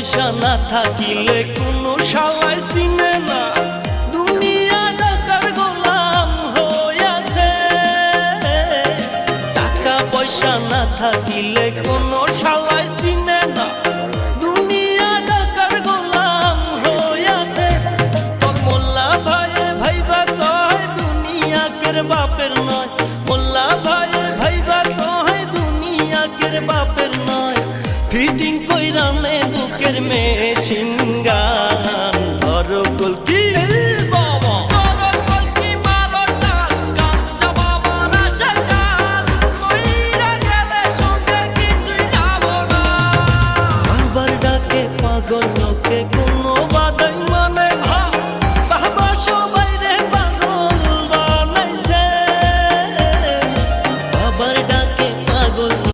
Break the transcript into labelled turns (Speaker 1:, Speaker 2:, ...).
Speaker 1: পয়সা না থাকিলে কোনো শালায় চিনে না, দুনিয়া টাকার গোলাম হইয়াছে। টাকা পয়সা না থাকিলে কোনো শালায় চিনে না, দুনিয়া টাকার গোলাম হইয়াছে। মোল্লা ভাইয়ে ভাইবা কয় দুনিয়া কের বাপের নয়, মোল্লা ভাইয়ে ভাইবা কয় দুনিয়া কের বাপের নয়। ফিটিং কইরা নে বুকের মেশিন